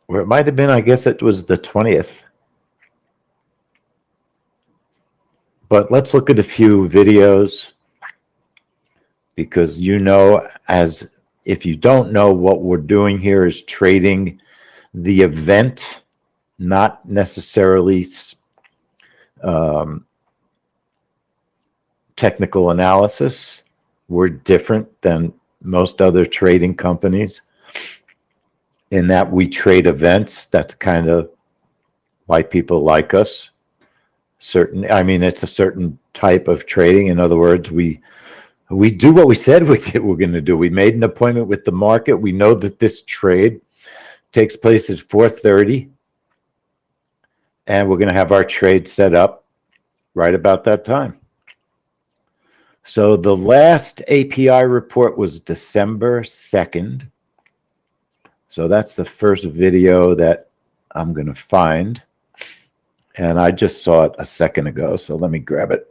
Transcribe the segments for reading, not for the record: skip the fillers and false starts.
or it might have been, I guess it was the 20th. But let's look at a few videos, because as if you don't know, what we're doing here is trading the event, not necessarily technical analysis. We're different than most other trading companies in that we trade events. That's kind of why people like us. It's a certain type of trading. In other words, we do what we said we're going to do. We made an appointment with the market. We know that this trade takes place at 4:30, and we're going to have our trade set up right about that time. So the last API report was December 2nd. So that's the first video that I'm going to find. And I just saw it a second ago, so let me grab it.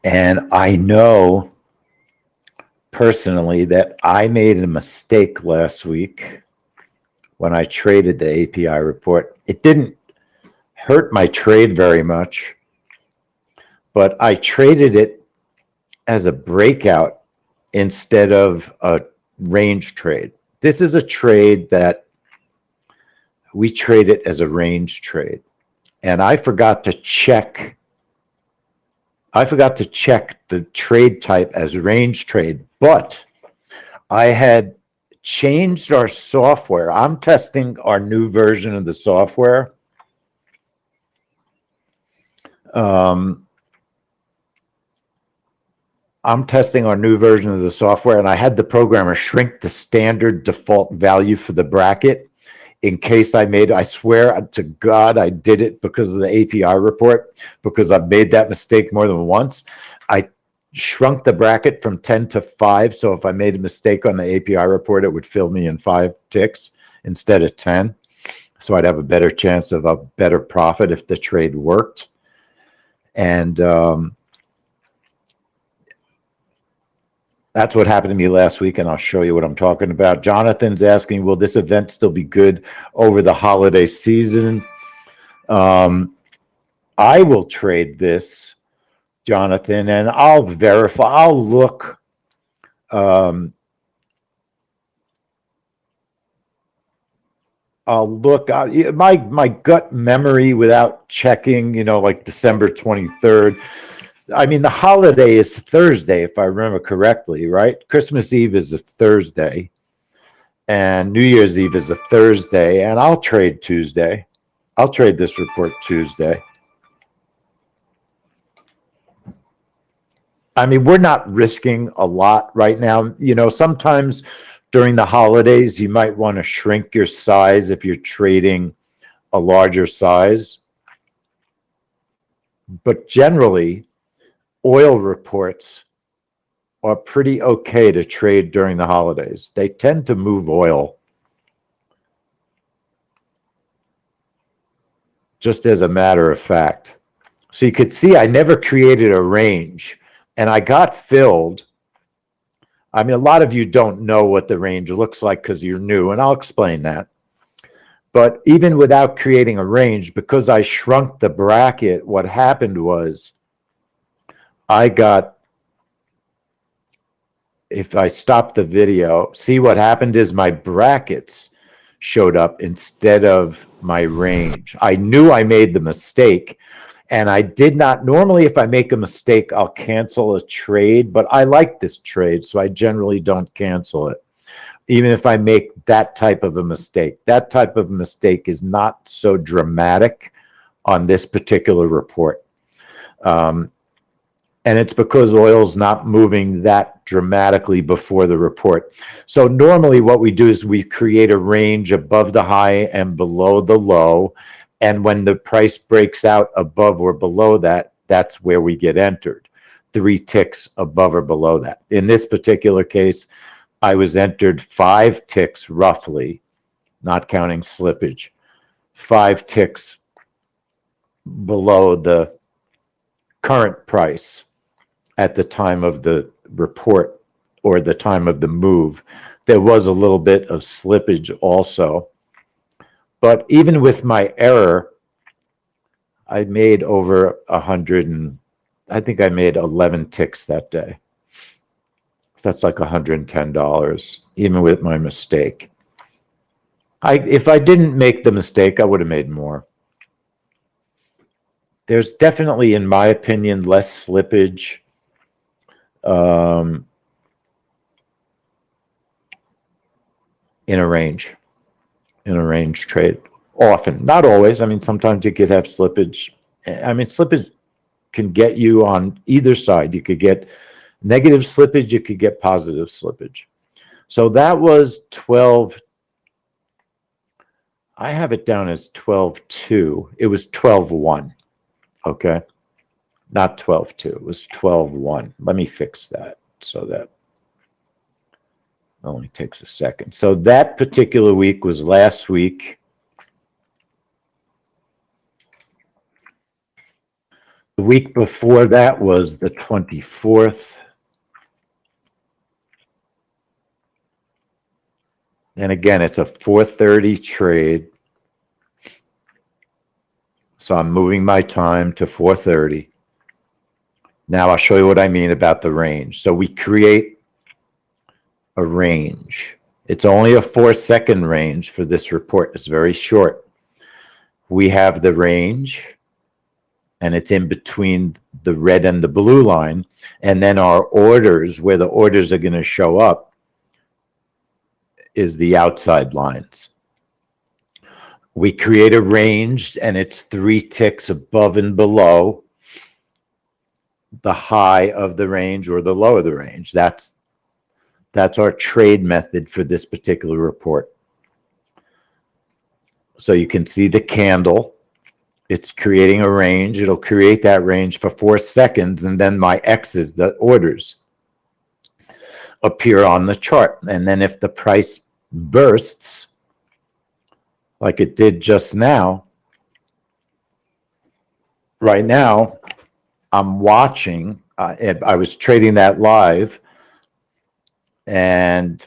And I know personally that I made a mistake last week when I traded the API report. It didn't hurt my trade very much, but I traded it as a breakout instead of a range trade. This is a trade that we trade it as a range trade. And I forgot to check the trade type as range trade, but I had changed our software. I'm testing our new version of the software. I'm testing our new version of the software, and I had the programmer shrink the standard default value for the bracket in case I swear to God, I did it because of the API report, because I've made that mistake more than once. I shrunk the bracket from 10 to 5, so if I made a mistake on the API report, it would fill me in 5 ticks instead of 10. So I'd have a better chance of a better profit if the trade worked. And that's what happened to me last week, and I'll show you what I'm talking about. Jonathan's asking, will this event still be good over the holiday season? I will trade this, Jonathan, and I'll verify. I'll look. My gut memory without checking, like December 23rd. I mean, the holiday is Thursday, if I remember correctly, right? Christmas Eve is a Thursday, and New Year's Eve is a Thursday, and I'll trade Tuesday. I'll trade this report Tuesday. I mean, we're not risking a lot right now. Sometimes during the holidays, you might want to shrink your size if you're trading a larger size. But generally, oil reports are pretty okay to trade during the holidays. They tend to move oil. Just as a matter of fact. So you could see I never created a range, and I got filled. I mean, a lot of you don't know what the range looks like because you're new, and I'll explain that. But even without creating a range, because I shrunk the bracket, what happened was if I stop the video, see what happened is my brackets showed up instead of my range. I knew I made the mistake, and I did not. Normally, if I make a mistake, I'll cancel a trade, but I like this trade, so I generally don't cancel it, even if I make that type of a mistake. That type of mistake is not so dramatic on this particular report. And it's because oil's not moving that dramatically before the report. So normally what we do is we create a range above the high and below the low. And when the price breaks out above or below that, that's where we get entered. 3 ticks above or below that. In this particular case, I was entered 5 ticks roughly, not counting slippage, 5 ticks below the current price. at the time of the report or the time of the move. There was a little bit of slippage also. But even with my error, I made over 100 and I think I made 11 ticks that day. So that's like $110, even with my mistake. If I didn't make the mistake, I would have made more. There's definitely, in my opinion, less slippage in a range trade. Often, not always. I mean, sometimes you could have slippage. I mean, slippage can get you on either side. You could get negative slippage, you could get positive slippage. So that was 12. I have it down as 12.2. It was 12.1. Okay. Not 12.2. It was 12.1. Let me fix that so that only takes a second. So that particular week was last week. The week before that was the 24th. And again, it's a 4:30 trade. So I'm moving my time to 4:30. Now I'll show you what I mean about the range. So we create a range. It's only a 4-second range for this report. It's very short. We have the range, and it's in between the red and the blue line. And then our orders, where the orders are going to show up, is the outside lines. We create a range, and it's 3 ticks above and below the high of the range or the low of the range. That's our trade method for this particular report. So you can see the candle. It's creating a range. It'll create that range for 4 seconds, and then my X's, the orders, appear on the chart. And then if the price bursts, like it did just now, right now, I'm watching. I was trading that live, and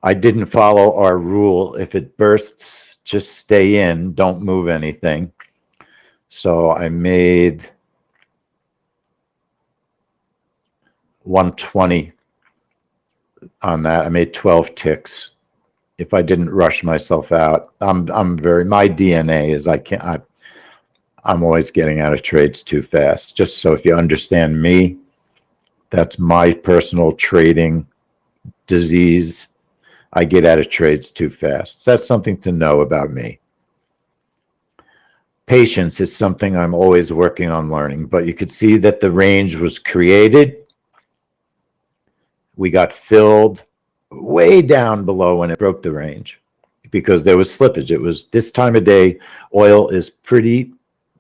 I didn't follow our rule. If it bursts, just stay in. Don't move anything. So I made 120 on that. I made 12 ticks. If I didn't rush myself out, my DNA is I'm always getting out of trades too fast. Just so if you understand me, that's my personal trading disease. I get out of trades too fast. So that's something to know about me. Patience is something I'm always working on learning, but you could see that the range was created. We got filled way down below when it broke the range because there was slippage. It was this time of day, oil is pretty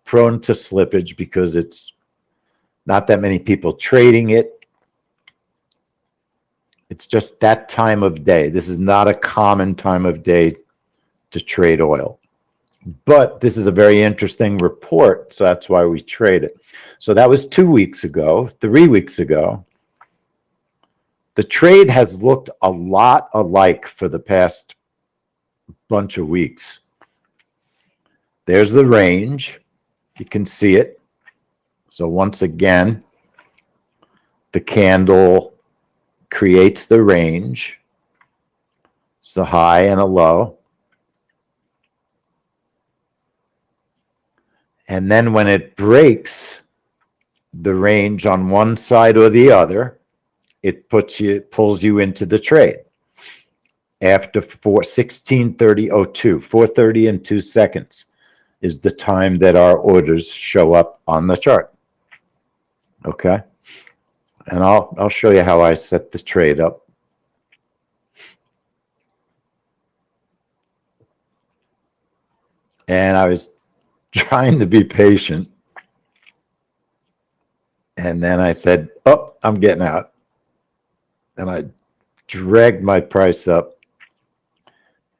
prone to slippage because it's not that many people trading it. It's just that time of day. This is not a common time of day to trade oil. But this is a very interesting report, so that's why we trade it. So that was 2 weeks ago, 3 weeks ago. The trade has looked a lot alike for the past bunch of weeks. There's the range. You can see it. So once again, the candle creates the range. It's the high and a low. And then when it breaks the range on one side or the other, it pulls you into the trade. After 16:30:02, 4:30 and 2 seconds is the time that our orders show up on the chart. Okay? And I'll show you how I set the trade up. And I was trying to be patient. And then I said, oh, I'm getting out. And I dragged my price up.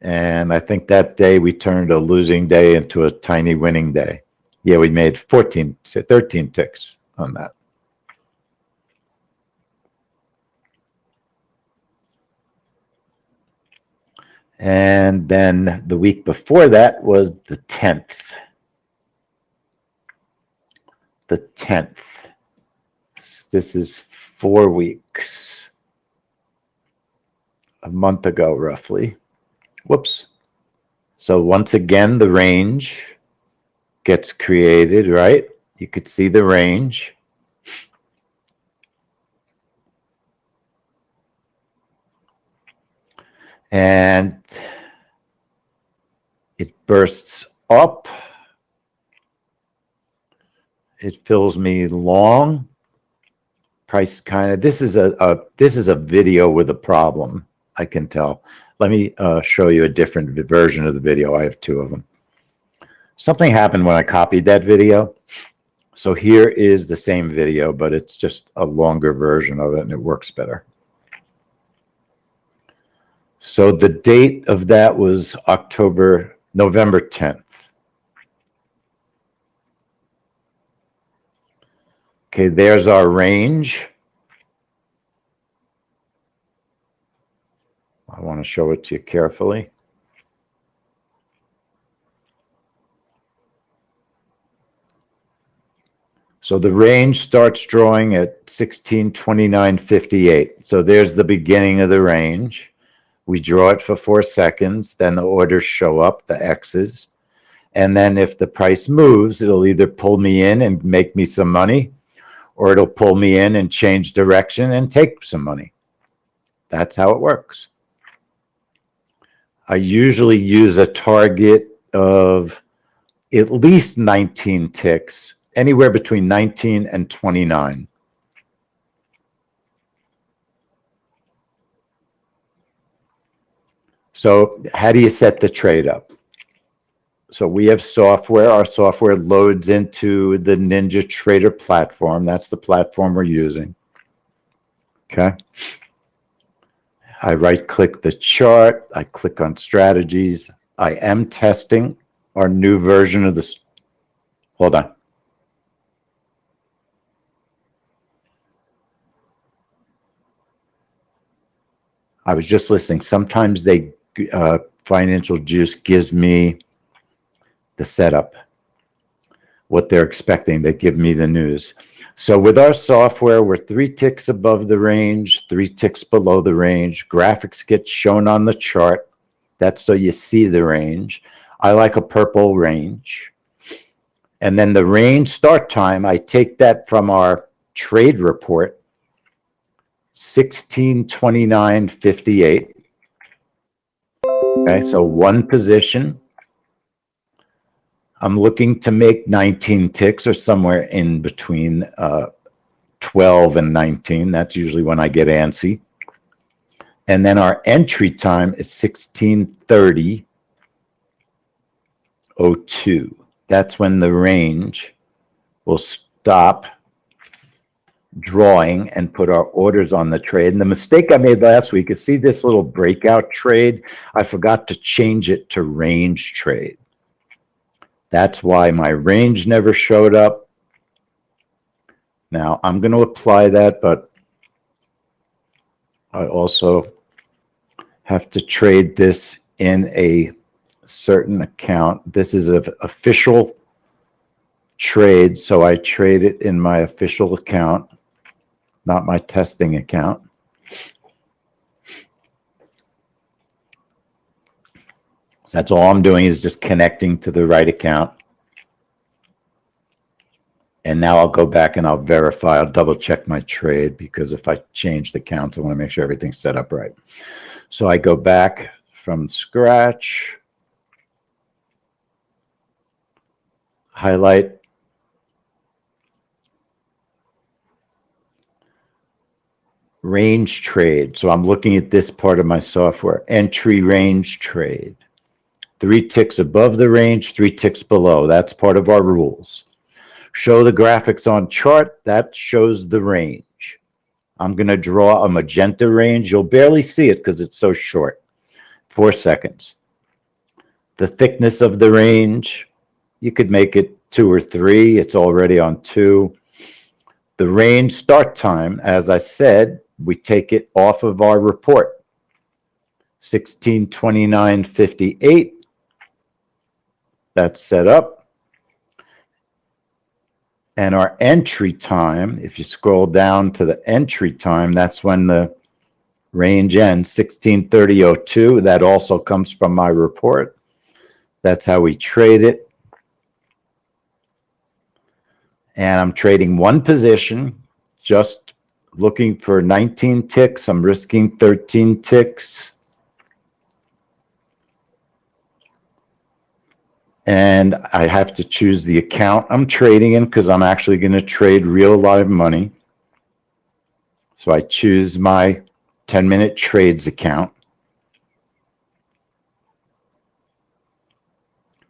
And I think that day we turned a losing day into a tiny winning day. Yeah, we made 13 ticks on that. And then the week before that was the 10th. The 10th. This is 4 weeks. A month ago, roughly. Whoops. So once again, the range gets created, right? You could see the range. And it bursts up. It fills me long. Price kind of, this is a video with a problem, I can tell. Let me show you a different version of the video. I have 2 of them. Something happened when I copied that video. So here is the same video, but it's just a longer version of it, and it works better. So the date of that was November 10th. Okay, there's our range. I want to show it to you carefully. So the range starts drawing at 1629.58. So there's the beginning of the range. We draw it for 4 seconds, then the orders show up, the X's. And then if the price moves, it'll either pull me in and make me some money, or it'll pull me in and change direction and take some money. That's how it works. I usually use a target of at least 19 ticks, anywhere between 19 and 29. So how do you set the trade up? So we have software. Our software loads into the Ninja Trader platform. That's the platform we're using. Okay. I right-click the chart. I click on strategies. I am testing our new version of this. Hold on. I was just listening. Sometimes Financial Juice gives me the setup, what they're expecting. They give me the news. So with our software, we're 3 ticks above the range, 3 ticks below the range. Graphics get shown on the chart. That's so you see the range. I like a purple range. And then the range start time, I take that from our trade report, 1629.58. Okay, so 1 position. I'm looking to make 19 ticks or somewhere in between 12 and 19. That's usually when I get antsy. And then our entry time is 16:30:02. That's when the range will stop drawing and put our orders on the trade. And the mistake I made last week is, see this little breakout trade? I forgot to change it to range trade. That's why my range never showed up. Now I'm going to apply that, but I also have to trade this in a certain account. This is an official trade, so I trade it in my official account, not my testing account. So that's all I'm doing, is just connecting to the right account. And now I'll go back and I'll verify, I'll double check my trade, because if I change the accounts, I want to make sure everything's set up right. So I go back from scratch, highlight, range trade. So I'm looking at this part of my software, entry range trade. 3 ticks above the range, 3 ticks below. That's part of our rules. Show the graphics on chart. That shows the range. I'm going to draw a magenta range. You'll barely see it because it's so short. 4 seconds. The thickness of the range, you could make it 2 or 3. It's already on 2. The range start time, as I said, we take it off of our report. 16:29:58. That's set up. And our entry time, if you scroll down to the entry time, that's when the range ends, 16:30:02. That also comes from my report. That's how we trade it. And I'm trading one position, just looking for 19 ticks. I'm risking 13 ticks. And I have to choose the account I'm trading in because I'm actually going to trade real live money. So I choose my 10-minute trades account.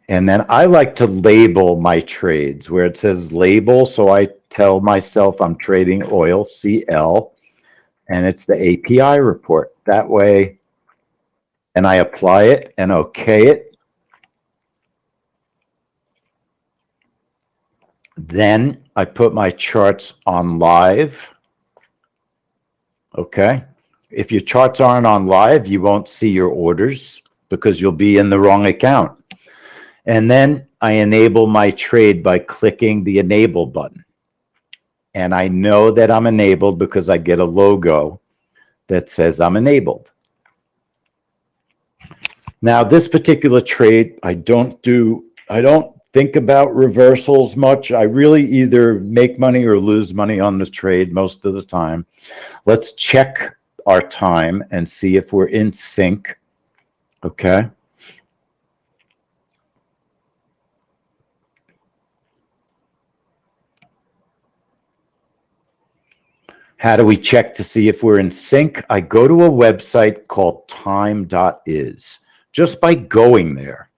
And then I like to label my trades where it says label. So I tell myself I'm trading oil, CL, and it's the API report. That way, and I apply it and okay it. Then I put my charts on live. Okay. If your charts aren't on live, you won't see your orders because you'll be in the wrong account. And then I enable my trade by clicking the enable button. And I know that I'm enabled because I get a logo that says I'm enabled. Now, this particular trade, I don't think about reversals much. I really either make money or lose money on the trade most of the time. Let's check our time and see if we're in sync. Okay. How do we check to see if we're in sync? I go to a website called time.is. Just by going there,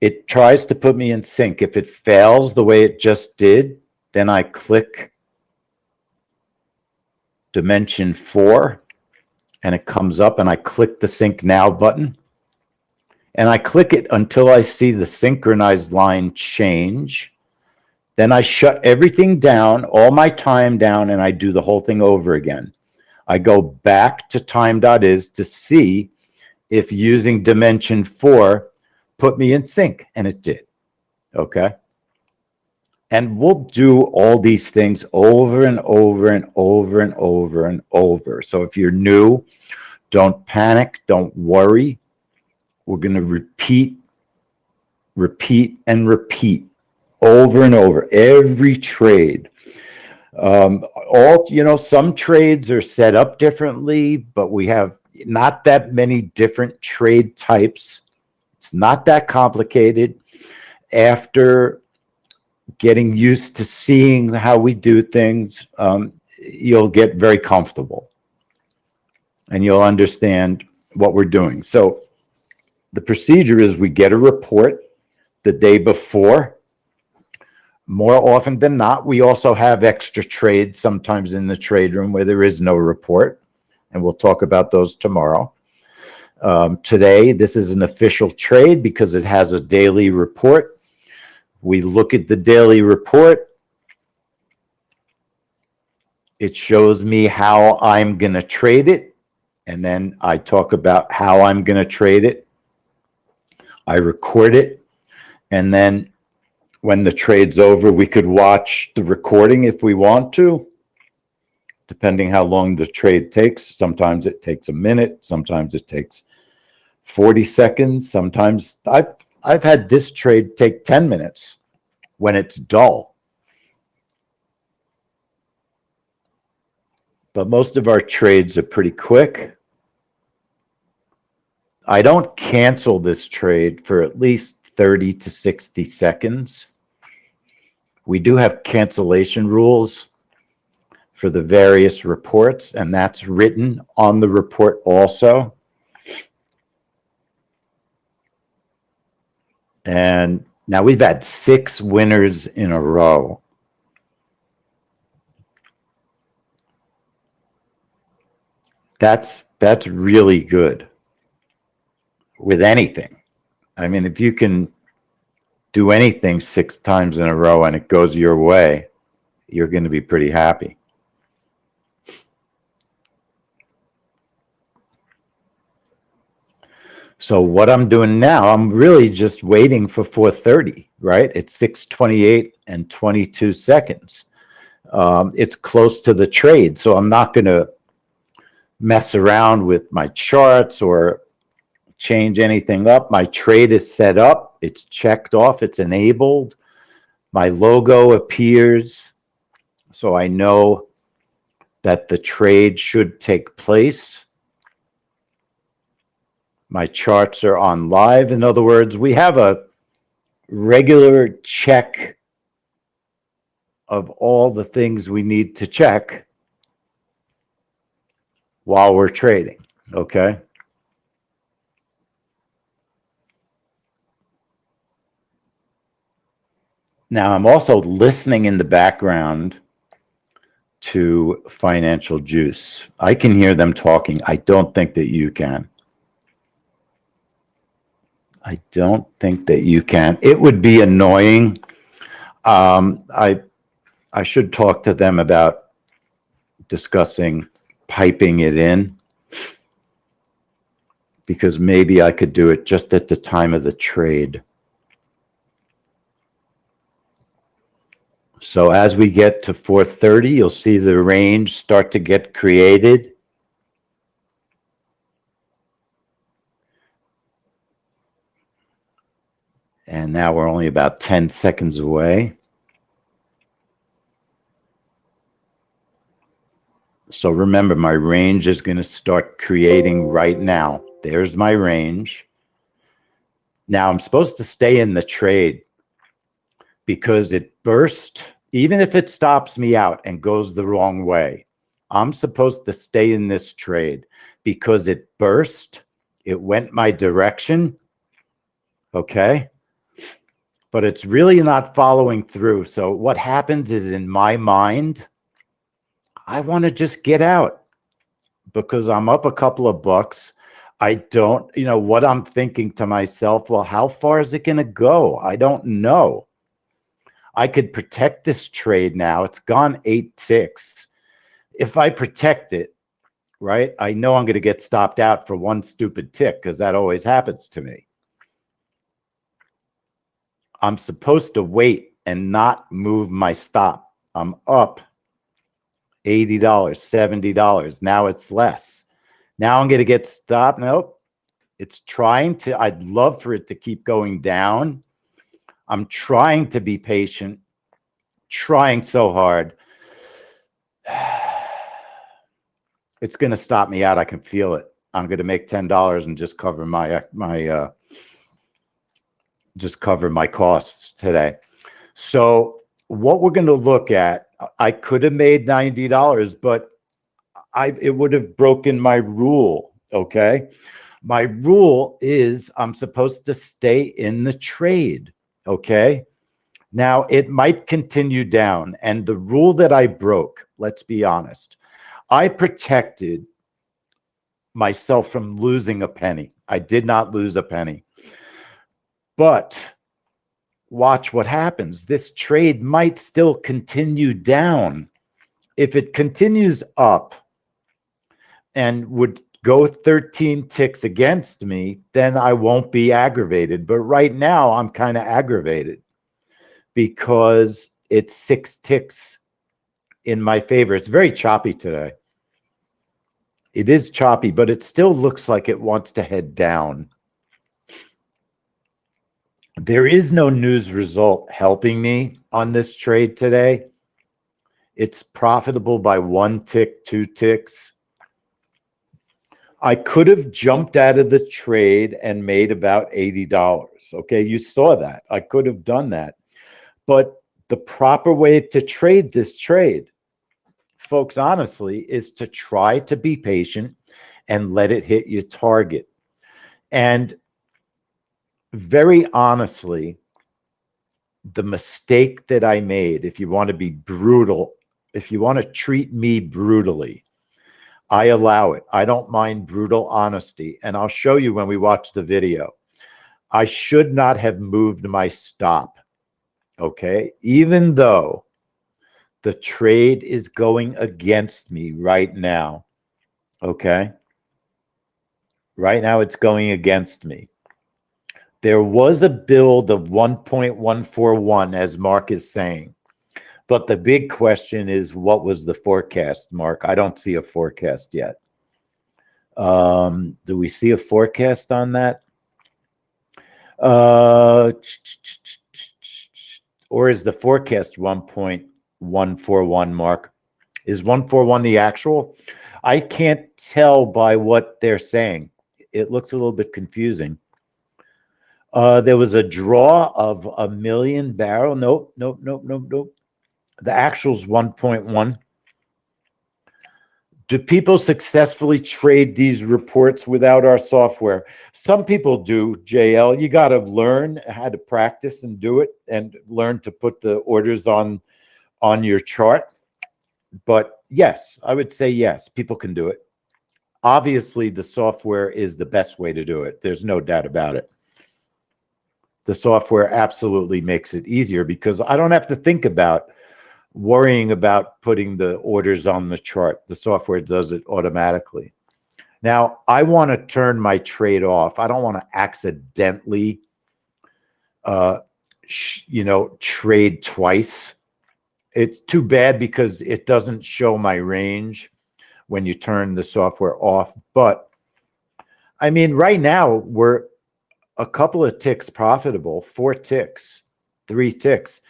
it tries to put me in sync. If it fails the way it just did, then I click dimension 4 and it comes up and I click the sync now button. And I click it until I see the synchronized line change. Then I shut everything down, all my time down, and I do the whole thing over again. I go back to time.is to see if using dimension 4 put me in sync, and it did. Okay. And we'll do all these things over and over and over and over and over. So if you're new, don't panic, don't worry. We're going to repeat, and repeat over and over every trade. Some trades are set up differently, but we have not that many different trade types. It's not that complicated. After getting used to seeing how we do things, you'll get very comfortable and you'll understand what we're doing. So the procedure is we get a report the day before. More often than not, we also have extra trades sometimes in the trade room where there is no report, and we'll talk about those tomorrow. Today, this is an official trade because it has a daily report. We look at the daily report. It shows me how I'm going to trade it, and then I talk about how I'm going to trade it. I record it, and then when the trade's over, we could watch the recording if we want to, depending how long the trade takes. Sometimes it takes a minute. Sometimes it takes 40 seconds. Sometimes I've had this trade take 10 minutes when it's dull. But most of our trades are pretty quick. I don't cancel this trade for at least 30 to 60 seconds. We do have cancellation rules for the various reports, and that's written on the report also. And now we've had 6 winners in a row. That's really good with anything. I mean, if you can do anything 6 times in a row and it goes your way, you're going to be pretty happy. So what I'm doing now, I'm really just waiting for 4:30, right? It's 6:28 and 22 seconds. It's close to the trade, so I'm not going to mess around with my charts or change anything up. My trade is set up. It's checked off. It's enabled. My logo appears, so I know that the trade should take place. My charts are on live. In other words, we have a regular check of all the things we need to check while we're trading, okay? Now, I'm also listening in the background to Financial Juice. I can hear them talking. I don't think that you can. I don't think that you can. It would be annoying. I should talk to them about discussing piping it in, because maybe I could do it just at the time of the trade. So as we get to 4:30, you'll see the range start to get created. And now we're only about 10 seconds away. So remember, my range is going to start creating right now. There's my range. Now I'm supposed to stay in the trade because it burst. Even if it stops me out and goes the wrong way, I'm supposed to stay in this trade because it burst. It went my direction. Okay. But it's really not following through. So what happens is, in my mind, I want to just get out because I'm up a couple of bucks. I don't, what I'm thinking to myself, well, how far is it going to go? I don't know. I could protect this trade now. It's gone 8 ticks. If I protect it, right, I know I'm going to get stopped out for one stupid tick, because that always happens to me. I'm supposed to wait and not move my stop. I'm up $80, $70. Now it's less. Now I'm going to get stopped. Nope. It's trying to, I'd love for it to keep going down. I'm trying to be patient, trying so hard. It's going to stop me out. I can feel it. I'm going to make $10 and just cover my costs today. So what we're going to look at, I could have made $90, but it would have broken my rule. Okay. My rule is I'm supposed to stay in the trade. Okay. Now it might continue down. And the rule that I broke, let's be honest, I protected myself from losing a penny. I did not lose a penny. But watch what happens. This trade might still continue down. If it continues up and would go 13 ticks against me, then I won't be aggravated. But right now, I'm kind of aggravated because it's 6 ticks in my favor. It's very choppy today. It is choppy, but it still looks like it wants to head down. There is no news result helping me on this trade today. It's profitable by 1 tick, 2 ticks. I could have jumped out of the trade and made about $80. Okay, you saw that. I could have done that. But the proper way to trade this trade, folks, honestly, is to try to be patient and let it hit your target. And very honestly, the mistake that I made, if you want to be brutal, if you want to treat me brutally, I allow it. I don't mind brutal honesty. And I'll show you when we watch the video. I should not have moved my stop, okay? Even though the trade is going against me right now, okay? Right now it's going against me. There was a build of 1.141, as Mark is saying. But the big question is, what was the forecast, Mark? I don't see a forecast yet. Do we see a forecast on that? Or is the forecast 1.141, Mark? Is 141 the actual? I can't tell by what they're saying. It looks a little bit confusing. There was a draw of 1 million barrel. Nope. The actual's 1.1. Do people successfully trade these reports without our software? Some people do, JL. You got to learn how to practice and do it, and learn to put the orders on your chart. But yes, I would say yes, people can do it. Obviously, the software is the best way to do it. There's no doubt about it. The software absolutely makes it easier because I don't have to think about worrying about putting the orders on the chart. The software does it automatically. Now, I want to turn my trade off. I don't want to accidentally, trade twice. It's too bad because it doesn't show my range when you turn the software off. But I mean, right now we're a couple of ticks profitable, 4 ticks, 3 ticks.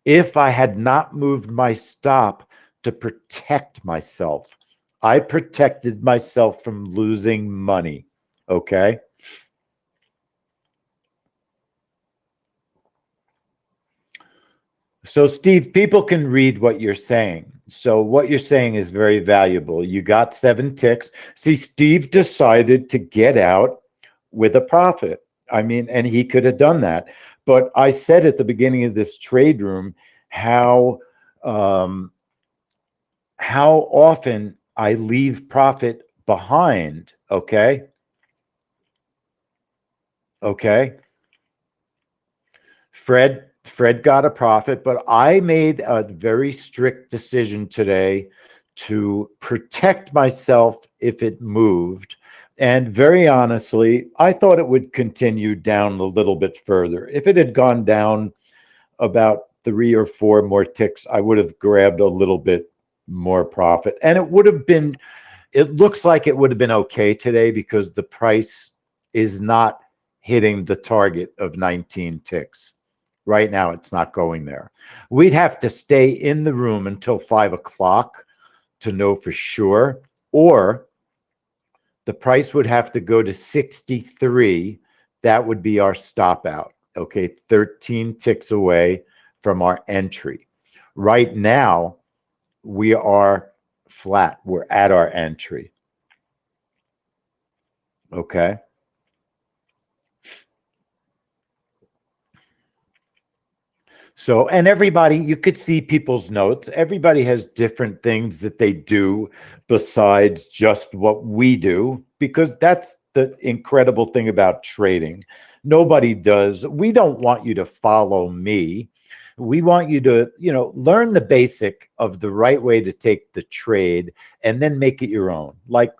If I had not moved my stop to protect myself, I protected myself from losing money, okay? So, Steve, people can read what you're saying. So what you're saying is very valuable. You got 7 ticks. See, Steve decided to get out with a profit. I mean, and he could have done that. But I said at the beginning of this trade room how often I leave profit behind, okay? Okay. Fred got a profit, but I made a very strict decision today to protect myself if it moved. And very honestly, I thought it would continue down a little bit further. If it had gone down about 3 or 4 more ticks, I would have grabbed a little bit more profit. And it would have been, it looks like it would have been okay today because the price is not hitting the target of 19 ticks. Right now, it's not going there. We'd have to stay in the room until 5 o'clock to know for sure, or the price would have to go to 63. That would be our stop out. Okay, 13 ticks away from our entry. Right now, we are flat. We're at our entry. Okay. So, and everybody, you could see people's notes. Everybody has different things that they do besides just what we do, because that's the incredible thing about trading. Nobody does. We don't want you to follow me. We want you to, learn the basic of the right way to take the trade and then make it your own. Like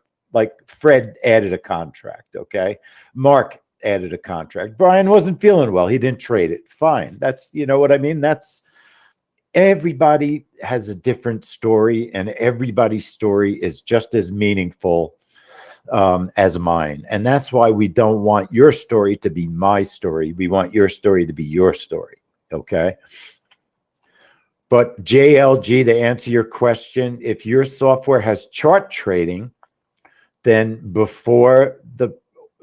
Fred added a contract, okay? Mark added a contract. Brian wasn't feeling well. He didn't trade it. Fine. That's, you know what I mean? That's, everybody has a different story, and everybody's story is just as meaningful as mine. And that's why we don't want your story to be my story. We want your story to be your story. Okay. But JLG, to answer your question, if your software has chart trading, then before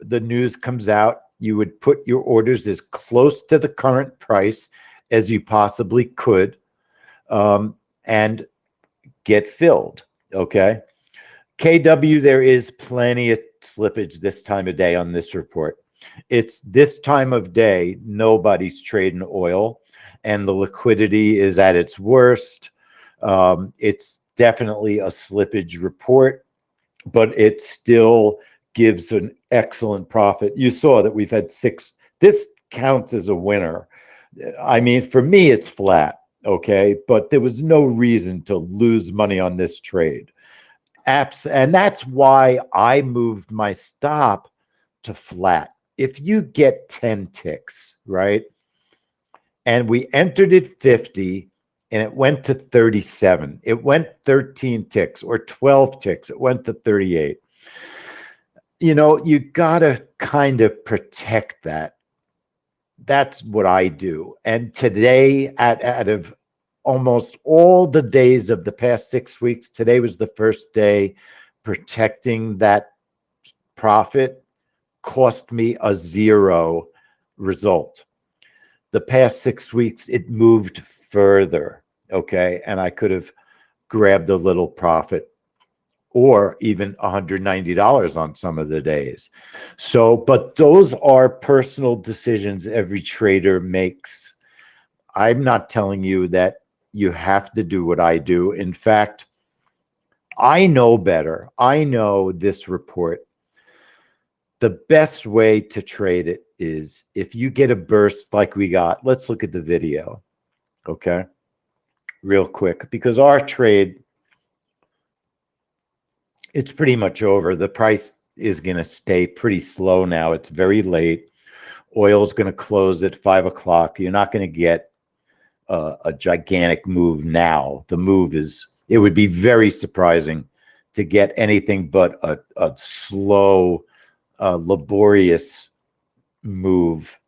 the news comes out, you would put your orders as close to the current price as you possibly could, and get filled. Okay. KW, there is plenty of slippage this time of day on this report. It's this time of day, nobody's trading oil, and the liquidity is at its worst. It's definitely a slippage report, but it still gives an excellent profit. You saw that we've had 6 This counts as a winner. I mean, for me, it's flat, okay? But there was no reason to lose money on this trade. And that's why I moved my stop to flat. If you get 10 ticks, right? And we entered at 50 and it went to 37. It went 13 ticks or 12 ticks. It went to 38. You know, you got to kind of protect that. That's what I do. And today, out of almost all the days of the past 6 weeks, today was the first day protecting that profit cost me a 0 result. The past 6 weeks, it moved further, okay? And I could have grabbed a little profit or even $190 on some of the days. So, but those are personal decisions every trader makes. I'm not telling you that you have to do what I do. In fact, I know better. I know this report. The best way to trade it is if you get a burst like we got. Let's look at the video, okay? Real quick, because our trade, it's pretty much over. The price is going to stay pretty slow now. It's very late. Oil's going to close at 5 o'clock. You're not going to get a gigantic move now. The move is, it would be very surprising to get anything but a slow, laborious move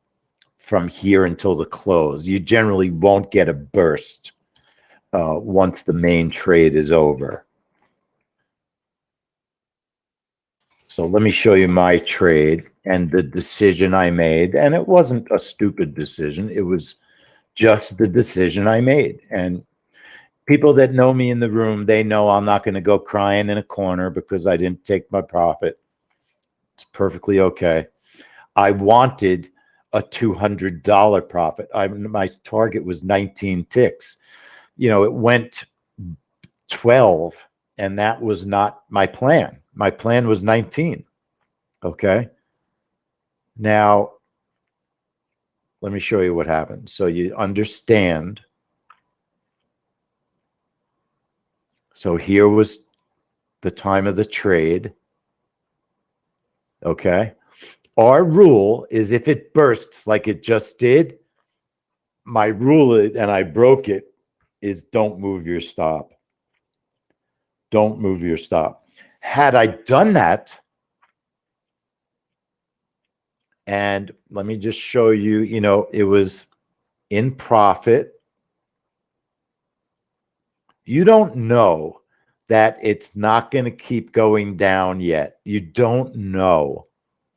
from here until the close. You generally won't get a burst once the main trade is over. So let me show you my trade and the decision I made. And it wasn't a stupid decision. It was just the decision I made. And people that know me in the room, they know I'm not going to go crying in a corner because I didn't take my profit. It's perfectly okay. I wanted a $200 profit. My target was 19 ticks. You know, it went 12, and that was not my plan. My plan was 19. Okay. Now, let me show you what happened so you understand. So here was the time of the trade. Okay. Our rule is if it bursts like it just did, my rule, and I broke it, is don't move your stop. Don't move your stop. Had I done that, and let me just show you, you know, it was in profit. You don't know that it's not going to keep going down yet. You don't know,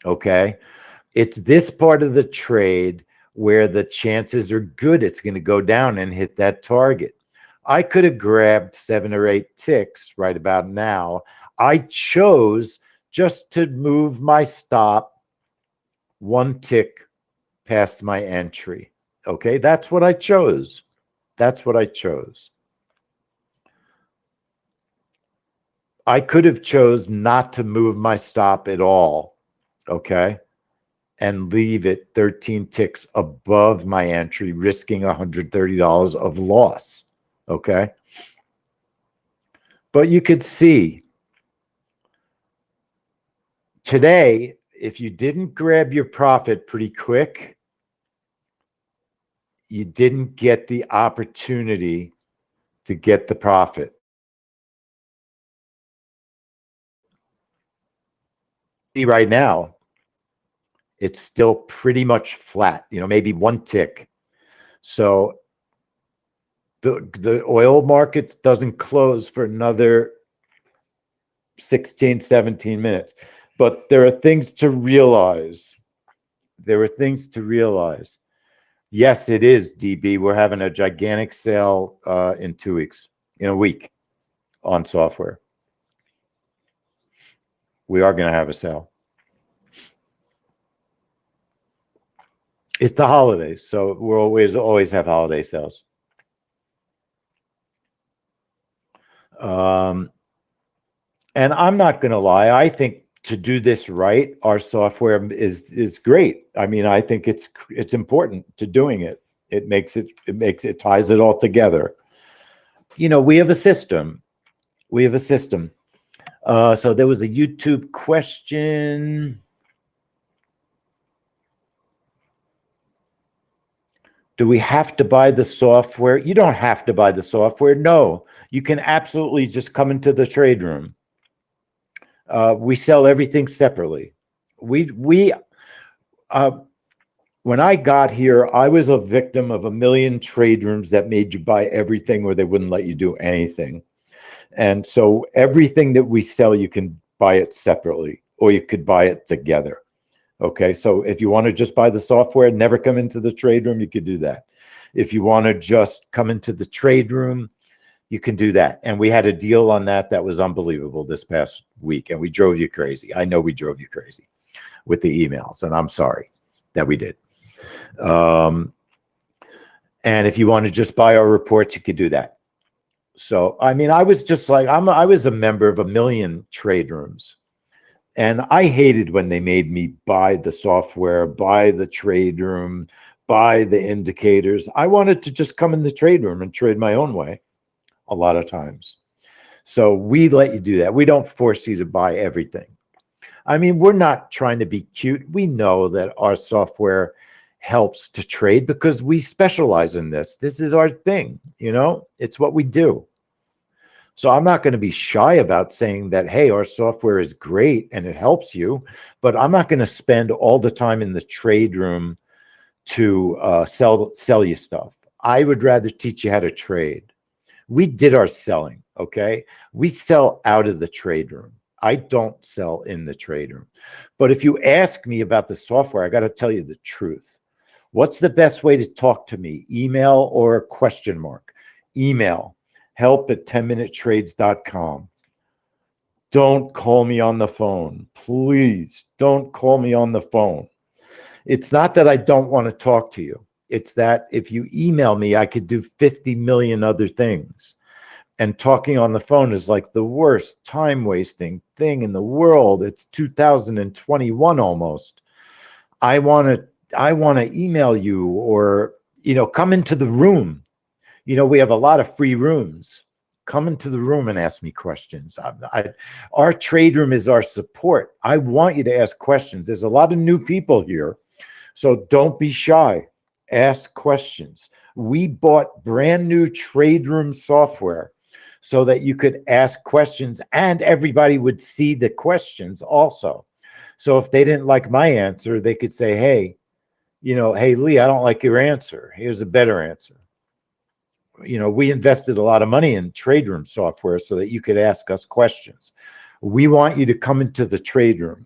okay? It's this part of the trade where the chances are good it's going to go down and hit that target. I could have grabbed 7 or 8 ticks right about now. I chose just to move my stop 1 tick past my entry. Okay, that's what I chose. That's what I chose. I could have chose not to move my stop at all, okay, and leave it 13 ticks above my entry, risking $130 of loss, okay? But you could see today, if you didn't grab your profit pretty quick, you didn't get the opportunity to get the profit. See, right now, it's still pretty much flat, you know, maybe 1 tick. So the oil market doesn't close for another 16, 17 minutes. But there are things to realize. There are things to realize. Yes, it is, DB. We're having a gigantic sale in 2 weeks, in a week, on software. We are going to have a sale. It's the holidays, so we'll always have holiday sales. And I'm not going to lie. I think to do this right, our software is great. I mean, I think it's important to doing it. It ties it all together. You know, we have a system. We have a system. So there was a YouTube question. Do we have to buy the software? You don't have to buy the software. No, you can absolutely just come into the trade room. We sell everything separately. When I got here, I was a victim of a million trade rooms that made you buy everything or they wouldn't let you do anything. And so everything that we sell, you can buy it separately or you could buy it together. Okay, so if you want to just buy the software, never come into the trade room, you could do that. If you want to just come into the trade room, you can do that. And we had a deal on that was unbelievable this past week, and we drove you crazy. I know we drove you crazy with the emails, and I'm sorry that we did. And if you want to just buy our reports, you could do that. So, I mean, I was just like, I was a member of a million trade rooms. And I hated when they made me buy the software, buy the trade room, buy the indicators. I wanted to just come in the trade room and trade my own way a lot of times. So we let you do that. We don't force you to buy everything. I mean, we're not trying to be cute. We know that our software helps to trade because we specialize in this. This is our thing, you know, it's what we do. So I'm not going to be shy about saying that, hey, our software is great and it helps you, but I'm not going to spend all the time in the trade room to sell you stuff. I would rather teach you how to trade. We did our selling, okay? We sell out of the trade room. I don't sell in the trade room. But if you ask me about the software, I got to tell you the truth. What's the best way to talk to me? Email or question mark? Email. help@10minutetrades.com. Don't call me on the phone. Please don't call me on the phone. It's not that I don't want to talk to you. It's that if you email me, I could do 50 million other things. And talking on the phone is like the worst time-wasting thing in the world. It's 2021 almost. I want to email you or, you know, come into the room. You know, we have a lot of free rooms. Come into the room and ask me questions. Our trade room is our support. I want you to ask questions. There's a lot of new people here, so don't be shy. Ask questions. We bought brand new trade room software so that you could ask questions and everybody would see the questions also. So if they didn't like my answer, they could say, hey, you know, hey, Lee, I don't like your answer. Here's a better answer. You know, we invested a lot of money in trade room software so that you could ask us questions. We want you to come into the trade room.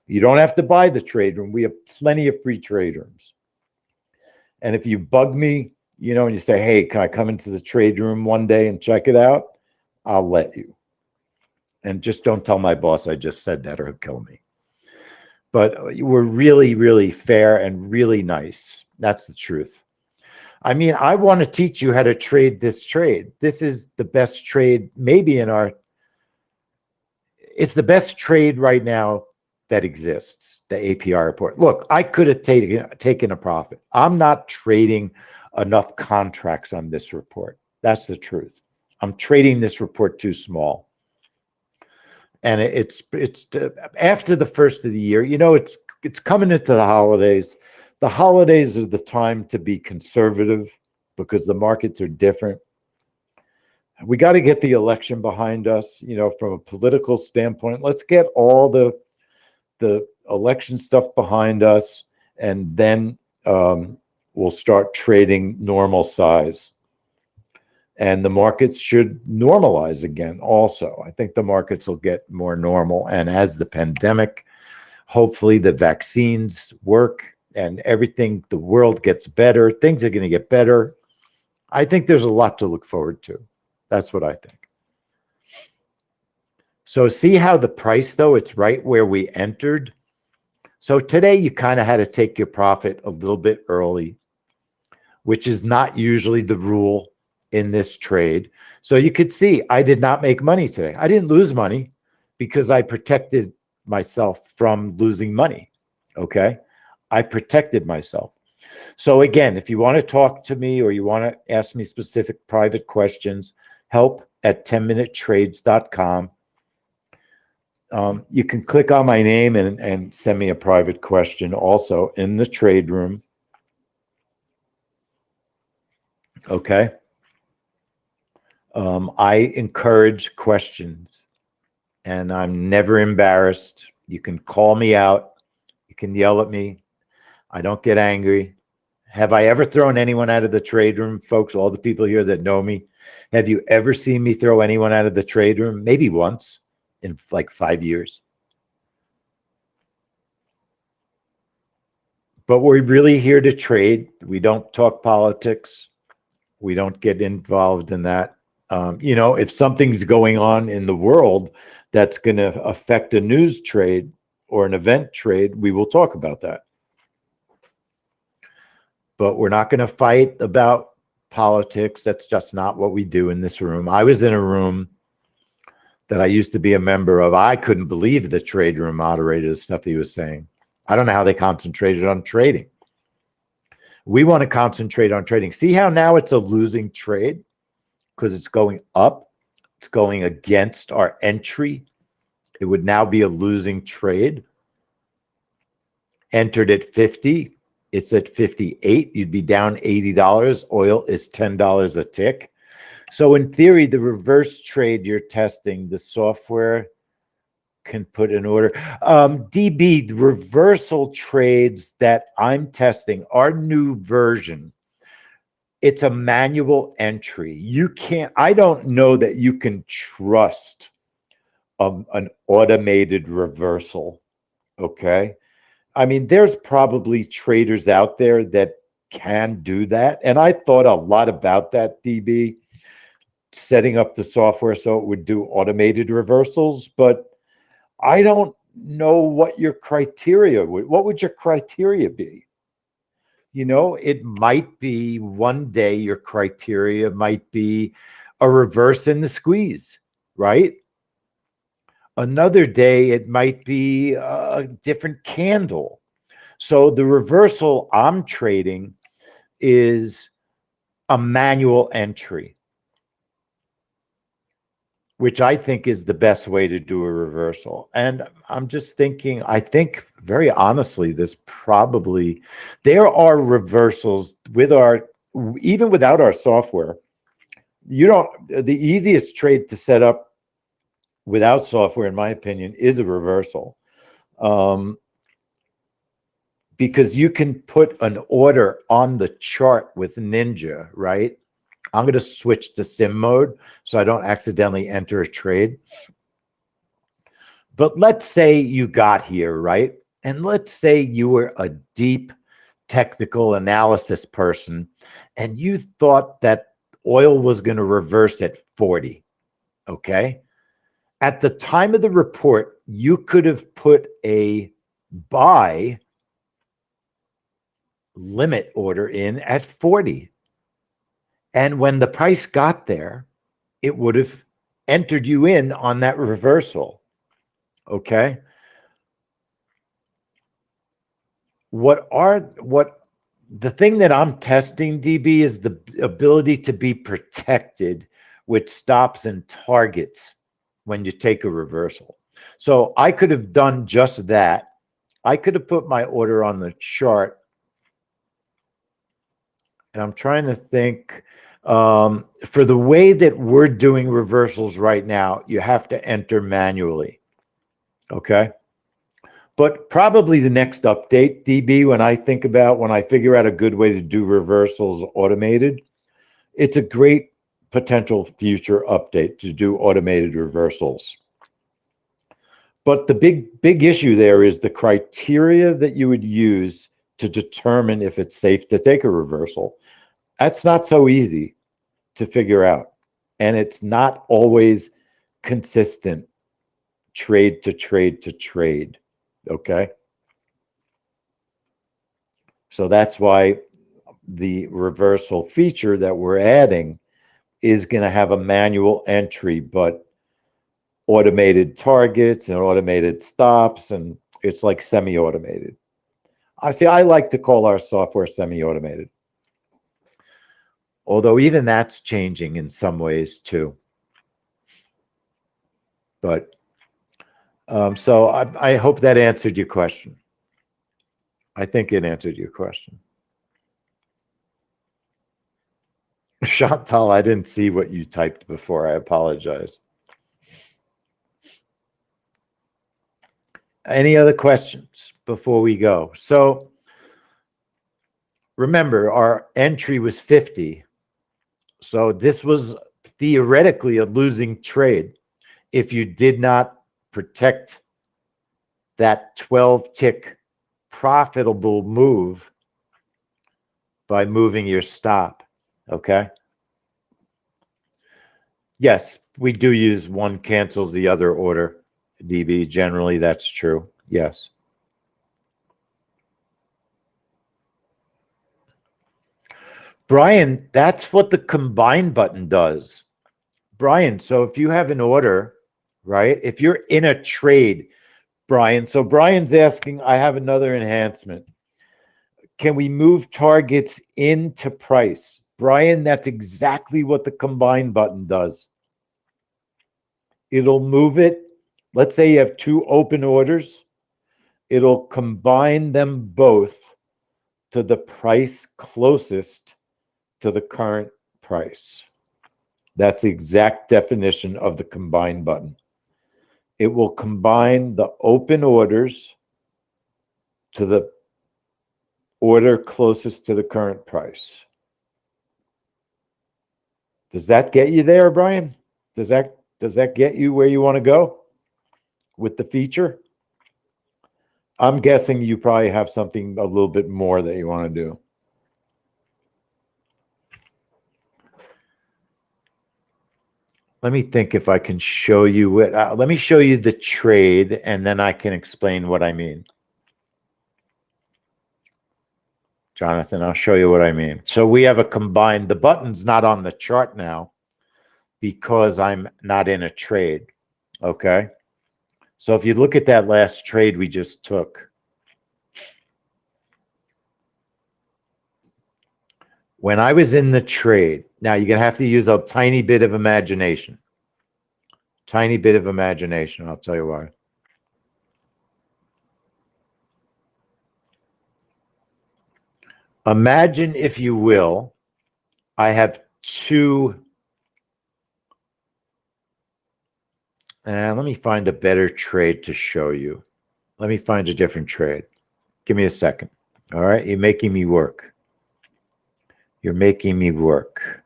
You don't have to buy the trade room. We have plenty of free trade rooms. And if you bug me, you know, and you say, hey, can I come into the trade room one day and check it out? I'll let you. And just don't tell my boss I just said that or he'll kill me. But we're really, really fair and really nice. That's the truth. I mean, I want to teach you how to trade this trade. This is the best trade maybe it's the best trade right now that exists, the APR report. Look, I could have taken a profit. I'm not trading enough contracts on this report. That's the truth. I'm trading this report too small. And it's after the first of the year, you know, it's coming into the holidays. The holidays are the time to be conservative because the markets are different. We got to get the election behind us, you know, from a political standpoint. Let's get all the election stuff behind us, and then we'll start trading normal size. And the markets should normalize again also. I think the markets will get more normal. And as the pandemic, hopefully the vaccines work, and everything, the world gets better. Things are going to get better. I think there's a lot to look forward to. That's what I think. So see how the price, though, it's right where we entered. So today you kind of had to take your profit a little bit early, which is not usually the rule in this trade. So you could see I did not make money today. I didn't lose money because I protected myself from losing money. Okay. I protected myself. So again, if you want to talk to me or you want to ask me specific private questions, help@10minutetrades.com. You can click on my name and send me a private question also in the trade room. Okay. I encourage questions and I'm never embarrassed. You can call me out. You can yell at me. I don't get angry. Have I ever thrown anyone out of the trade room, folks? All the people here that know me, have you ever seen me throw anyone out of the trade room? Maybe once in like 5 years. But we're really here to trade. We don't talk politics. We don't get involved in that. You know, if something's going on in the world that's going to affect a news trade or an event trade, we will talk about that. But we're not going to fight about politics. That's just not what we do in this room. I was in a room that I used to be a member of. I couldn't believe the trade room moderator, the stuff he was saying. I don't know how they concentrated on trading. We want to concentrate on trading. See how now it's a losing trade because it's going up. It's going against our entry. It would now be a losing trade. Entered at 50. It's at 58. You'd be down $80. Oil is $10 a tick. So in theory, the reverse trade you're testing, the software can put in order. DB, the reversal trades that I'm testing, our new version, it's a manual entry. You can't, I don't know that you can trust an automated reversal, okay? I mean, there's probably traders out there that can do that. And I thought a lot about that, DB, setting up the software so it would do automated reversals, but I don't know what your criteria would, what would your criteria be? You know, it might be one day your criteria might be a reverse in the squeeze, right? Another day it might be a different candle. So the reversal I'm trading is a manual entry, which I think is the best way to do a reversal. And I'm just thinking, I think very honestly, there are reversals with even without our software. The easiest trade to set up without software, in my opinion, is a reversal. Because you can put an order on the chart with Ninja, right? I'm going to switch to sim mode so I don't accidentally enter a trade. But let's say you got here, right? And let's say you were a deep technical analysis person and you thought that oil was going to reverse at 40, okay? At the time of the report, you could have put a buy limit order in at 40. And when the price got there, it would have entered you in on that reversal. Okay. The thing that I'm testing, DB, is the ability to be protected with stops and targets when you take a reversal. So I could have done just that. I could have put my order on the chart. And I'm trying to think, for the way that we're doing reversals right now, you have to enter manually. Okay. But probably the next update, DB, when I figure out a good way to do reversals automated, it's a great potential future update to do automated reversals. But the big issue there is the criteria that you would use to determine if it's safe to take a reversal. That's not so easy to figure out. And it's not always consistent trade to trade to trade. Okay. So that's why the reversal feature that we're adding is going to have a manual entry, but automated targets and automated stops, and it's like semi-automated. I like to call our software semi-automated. Although even that's changing in some ways too. But so I hope that answered your question. I think it answered your question. Chantal, I didn't see what you typed before. I apologize. Any other questions before we go? So remember, our entry was 50. So this was theoretically a losing trade if you did not protect that 12-tick profitable move by moving your stop. Okay? Yes, we do use one cancels the other order, DB. Generally, that's true. Yes. Brian, that's what the combine button does. Brian, so if you have an order, right? If you're in a trade, Brian, so Brian's asking, I have another enhancement. Can we move targets into price? Brian, that's exactly what the combine button does. It'll move it. Let's say you have two open orders. It'll combine them both to the price closest to the current price. That's the exact definition of the combine button. It will combine the open orders to the order closest to the current price. Does that get you there, Brian? Does that get you where you want to go with the feature? I'm guessing you probably have something a little bit more that you want to do. Let me think if I can show you it. Let me show you the trade, and then I can explain what I mean. Jonathan, I'll show you what I mean. So we have a combined, the button's not on the chart now because I'm not in a trade, okay? So if you look at that last trade we just took, when I was in the trade, now you're going to have to use a tiny bit of imagination. Tiny bit of imagination, I'll tell you why. Imagine, if you will, I have two. Let me find a better trade to show you. Let me find a different trade. Give me a second. All right, you're making me work. You're making me work.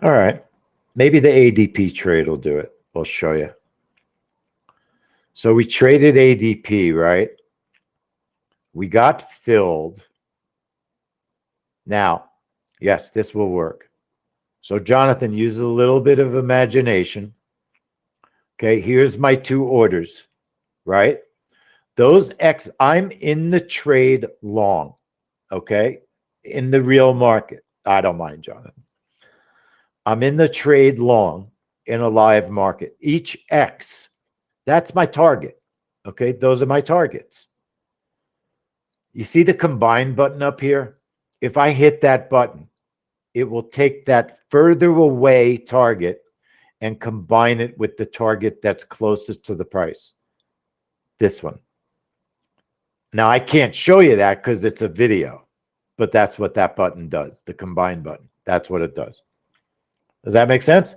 All right, maybe the ADP trade will do it. I'll show you. So we traded ADP, right? We got filled. Now, yes, this will work. So Jonathan, use a little bit of imagination. Okay, here's my two orders, right? Those X, I'm in the trade long, okay? In the real market. I don't mind, Jonathan. I'm in the trade long in a live market. Each X, that's my target, okay? Those are my targets. You see the combine button up here? If I hit that button, it will take that further away target and combine it with the target that's closest to the price. This one. Now, I can't show you that because it's a video, but that's what that button does, the combine button. That's what it does. Does that make sense?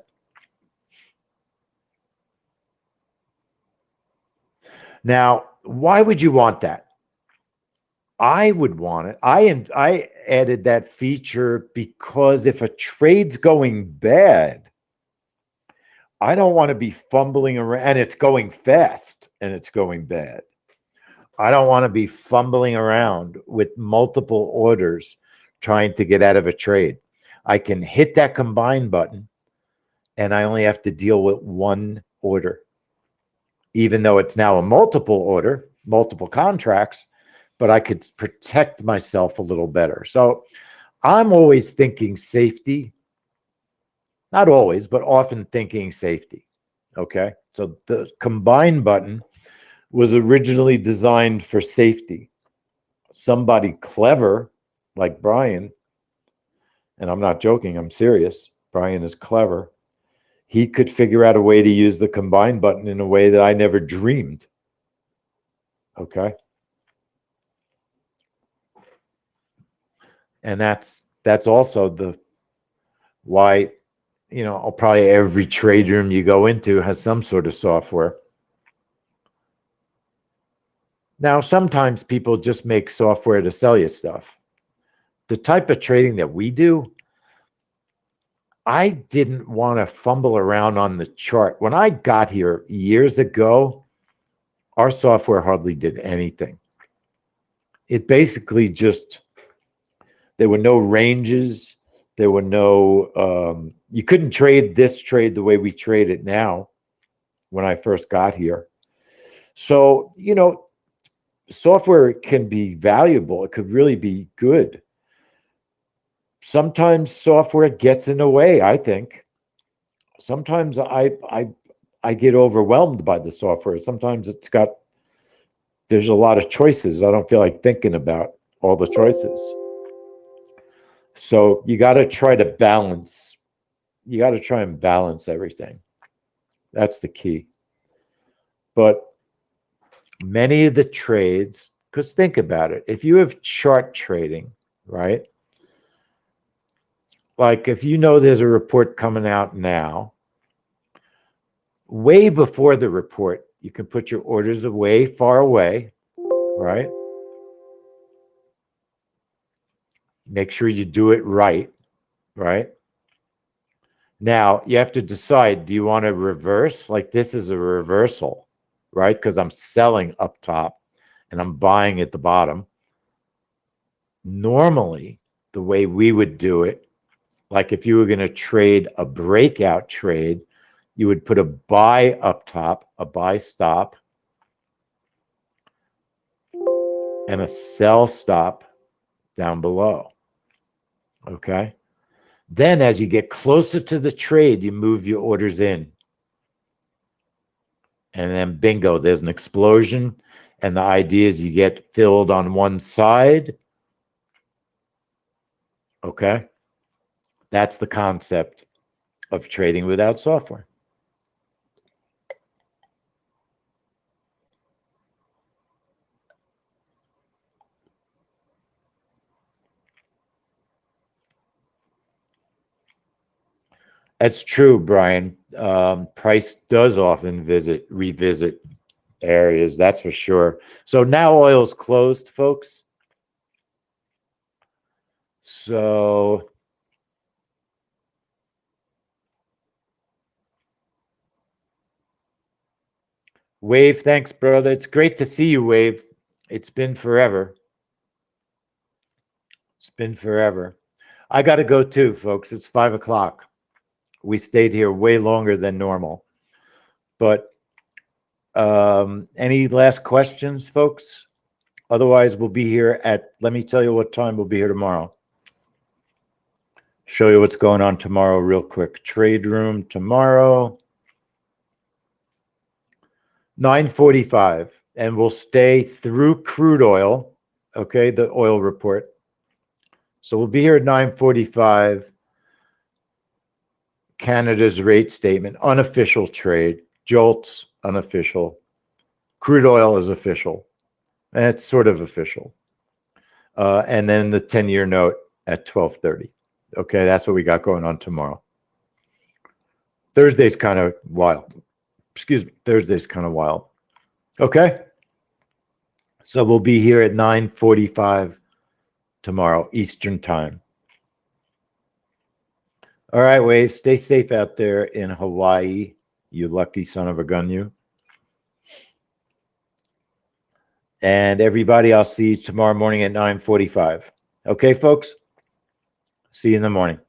Now, why would you want that? I would want it. I added that feature because if a trade's going bad, I don't want to be fumbling around, and it's going fast and it's going bad. I don't want to be fumbling around with multiple orders trying to get out of a trade. I can hit that combine button and I only have to deal with one order, even though it's now a multiple order, multiple contracts, but I could protect myself a little better. So I'm always thinking safety. Not always, but often thinking safety. Okay. So the combine button was originally designed for safety. Somebody clever like Brian, and I'm not joking, I'm serious. Brian is clever. He could figure out a way to use the combine button in a way that I never dreamed. Okay. And that's also the why, you know, probably every trade room you go into has some sort of software. Now, sometimes people just make software to sell you stuff. The type of trading that we do, I didn't want to fumble around on the chart. When I got here years ago, our software hardly did anything. It basically just, there were no ranges. There were no, you couldn't trade this trade the way we trade it now when I first got here. So, you know, software can be valuable. It could really be good. Sometimes software gets in the way, I think. Sometimes I get overwhelmed by the software. Sometimes there's a lot of choices. I don't feel like thinking about all the choices. So you got to try to balance. You got to try and balance everything. That's the key. But many of the trades, because think about it, if you have chart trading, right? Like if you know there's a report coming out now, way before the report, you can put your orders away, far away, right? Make sure you do it right, right? Now you have to decide, do you want to reverse? Like this is a reversal, right? Because I'm selling up top and I'm buying at the bottom. Normally, the way we would do it, like if you were going to trade a breakout trade, you would put a buy up top, a buy stop, and a sell stop down below. Okay. Then as you get closer to the trade, you move your orders in. And then bingo, there's an explosion. And the idea is you get filled on one side. Okay. That's the concept of trading without software. That's true, Brian. Price does often revisit areas, that's for sure. So now oil's closed, folks. So Wave, thanks, brother. It's great to see you, Wave. It's been forever. It's been forever. I got to go too, folks. It's 5 o'clock. We stayed here way longer than normal. But any last questions, folks? Otherwise, we'll be here at, let me tell you what time we'll be here tomorrow. Show you what's going on tomorrow real quick. Trade room tomorrow, 9:45. And we'll stay through crude oil, okay, the oil report. So we'll be here at 9:45. Canada's rate statement, unofficial trade. Jolts, unofficial. Crude oil is official. And it's sort of official. And then the 10-year note at 12:30. Okay, that's what we got going on tomorrow. Thursday's kind of wild. Excuse me, Thursday's kind of wild. Okay. So we'll be here at 9:45 tomorrow, Eastern time. All right, Wave, stay safe out there in Hawaii, you lucky son of a gun, you. And everybody, I'll see you tomorrow morning at 9:45. Okay, folks? See you in the morning.